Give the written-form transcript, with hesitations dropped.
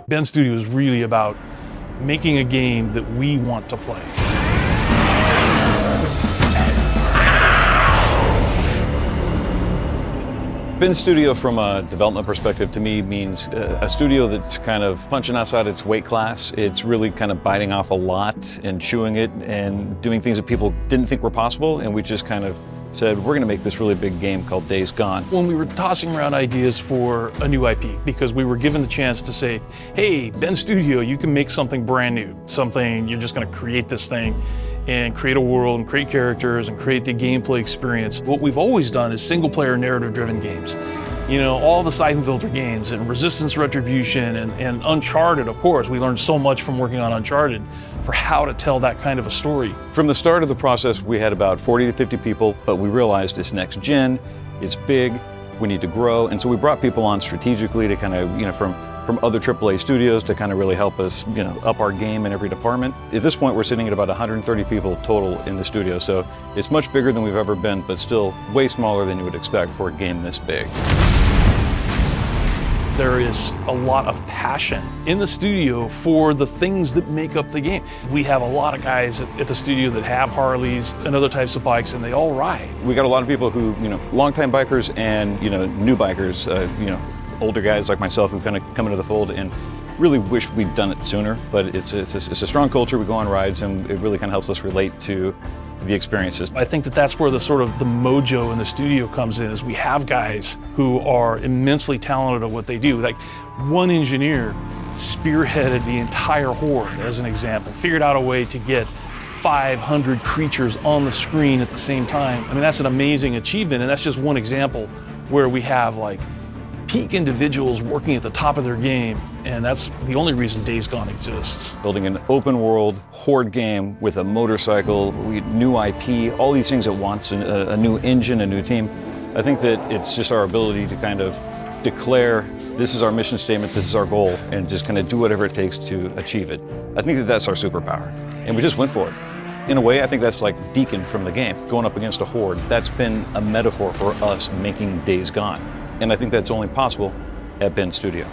Ben Studio is really about making a game that we want to play. Ben Studio, from a development perspective, to me means a studio that's kind of punching outside its weight class. It's really kind of biting off a lot and chewing it and doing things that people didn't think were possible, and we just kind of said, we're gonna make this really big game called Days Gone. When we were tossing around ideas for a new IP, because we were given the chance to say, hey, Ben Studio, you can make something brand new, something, you're just gonna create this thing and create a world and create characters and create the gameplay experience. What we've always done is single-player narrative-driven games. You know, all the Siphon Filter games and Resistance Retribution and Uncharted, of course. We learned so much from working on Uncharted for how to tell that kind of a story. From the start of the process, we had about 40 to 50 people, but we realized it's next gen, it's big, we need to grow, and so we brought people on strategically to kind of, you know, from other AAA studios to kind of really help us, you know, up our game in every department. At this point, we're sitting at about 130 people total in the studio, so it's much bigger than we've ever been, but still way smaller than you would expect for a game this big. There is a lot of passion in the studio for the things that make up the game. We have a lot of guys at the studio that have Harleys and other types of bikes, and they all ride. We got a lot of people who, you know, longtime bikers and, you know, new bikers, you know, older guys like myself who kind of come into the fold and really wish we'd done it sooner, but it's a strong culture. We go on rides and it really kind of helps us relate to the experiences. I think that that's where the sort of the mojo in the studio comes in, is we have guys who are immensely talented at what they do. Like one engineer spearheaded the entire horde, as an example, figured out a way to get 500 creatures on the screen at the same time. I mean, that's an amazing achievement, and that's just one example where we have like peak individuals working at the top of their game, and that's the only reason Days Gone exists. Building an open world horde game with a motorcycle, new IP, all these things at once, and a new engine, a new team. I think that it's just our ability to kind of declare, this is our mission statement, this is our goal, and just kind of do whatever it takes to achieve it. I think that that's our superpower, and we just went for it. In a way, I think that's like Deacon from the game, going up against a horde. That's been a metaphor for us making Days Gone. And I think that's only possible at Ben Studio.